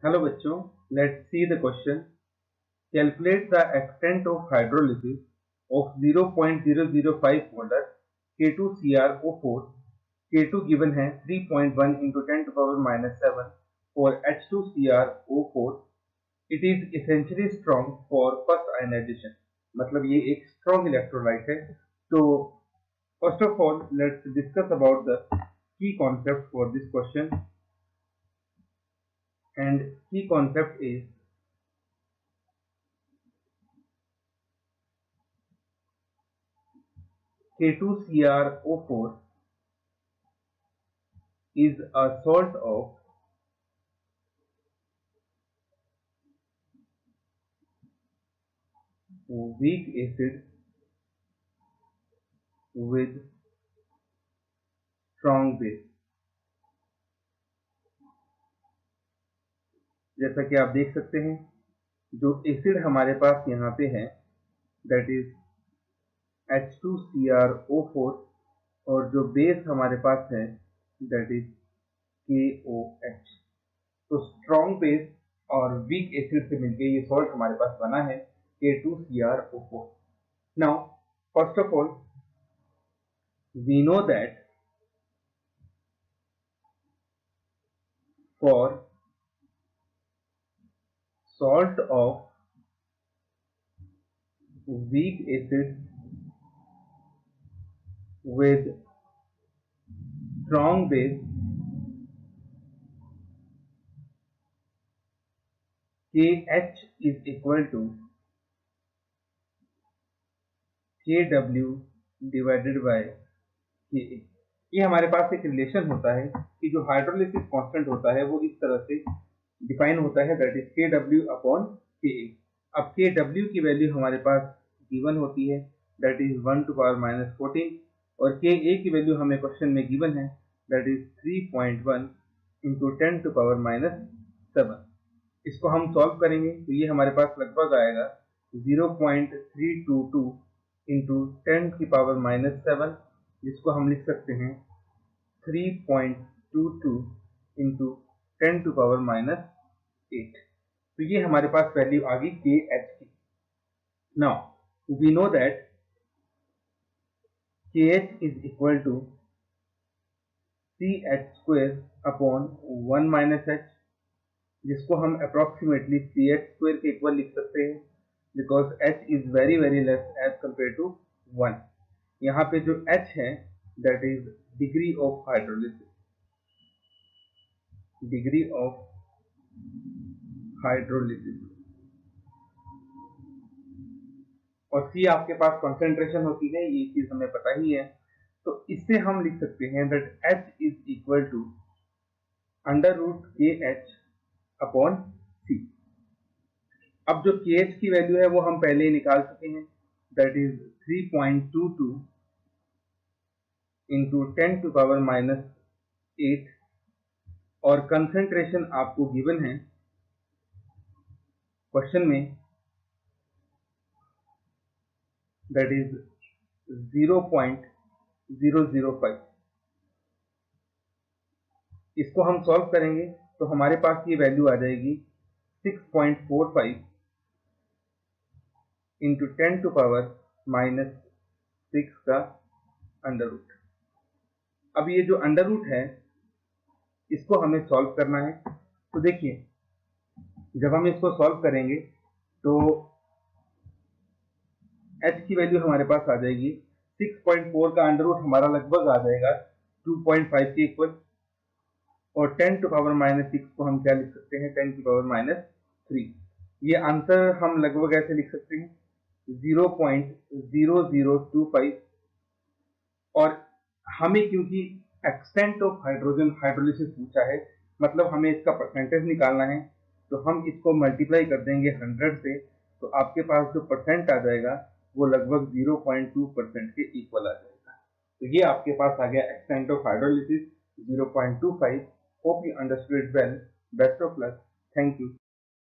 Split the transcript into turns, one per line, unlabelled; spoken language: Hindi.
हेलो बच्चों, let's see the question. Calculate the extent of hydrolysis of 0.005 molar K2CrO4। K2 given है 3.1 into 10 to power minus 7 for H2CrO4। It is essentially strong for first ionization। मतलब ये एक strong electrolyte है। तो first of all let's discuss about the key concept for this question, and key concept is K2CrO4 is a salt of weak acid with strong base। जैसा कि आप देख सकते हैं, जो एसिड हमारे पास यहाँ पे है दैट इज H2CrO4, और जो बेस हमारे पास है दैट इज KOH। तो स्ट्रॉन्ग बेस और वीक एसिड से मिलकर ये सॉल्ट हमारे पास बना है K2CrO4। Now first of all we know that for salt of weak acid with strong base, KH is equal to KW divided by KA। ये हमारे पास एक रिलेशन होता है कि जो हाइड्रोलिसिस कांस्टेंट होता है वो इस तरह से डिफाइन होता है that is KW upon KA। अब KW की वैल्यू हमारे पास गिवन होती है that is 1 to power minus 14, और KA की वैल्यू हमें क्वेश्चन में गिवन है that is 3.1 into 10 to power minus 7। इसको हम सॉल्व करेंगे तो ये हमारे पास लगभग आएगा 0.322 into 10 की पावर माइनस 7, जिसको हम लिख सकते हैं 3.22 into 10 to power minus 8। तो ये हमारे पास वैल्यू आ गई KH की। Now we know that KH is equal to CH square upon 1 minus H, जिसको हम अप्रोक्सीमेटली CH स्क्वायर के इक्वल लिख सकते हैं because H is very less as compared to 1। यहाँ पे जो H है that is degree of hydrolysis, degree of hydrolysis, और C आपके पास कंसंट्रेशन होती है, ये चीज हमें पता ही है। तो इससे हम लिख सकते हैं that H is equal to under root KH upon C। अब जो KH की वैल्यू है वो हम पहले ही निकाल चुके हैं that is 3.22 into 10 to power minus 8, और कंसंट्रेशन आपको गिवन है क्वेश्चन में दैट इज 0.005। इसको हम सॉल्व करेंगे तो हमारे पास ये वैल्यू आ जाएगी 6.45 into 10 to power minus 6 का अंडर रूट। अब ये जो अंडर रूट है इसको हमें सॉल्व करना है। तो देखिए, जब हम इसको सॉल्व करेंगे तो H की वैल्यू हमारे पास आ जाएगी 6.4 का अंडर रूट हमारा लगभग आ जाएगा 2.5 के इक्वल, और 10 टू पावर माइनस 6 को हम क्या लिख सकते हैं 10 की पावर माइनस 3। ये आंसर हम लगभग ऐसे लिख सकते हैं 0.0025। और हमें क्योंकि एक्सटेंट ऑफ हाइड्रोजन हाइड्रोलिसिस पूछा है, मतलब हमें इसका परसेंटेज निकालना है, तो हम इसको मल्टीप्लाई कर देंगे 100 से, तो आपके पास जो परसेंट आ जाएगा वो लगभग 0.2% के इक्वल आ जाएगा। तो ये आपके पास आ गया extent of hydrolysis 0.25। Hope you understood well. Best of luck. Thank you.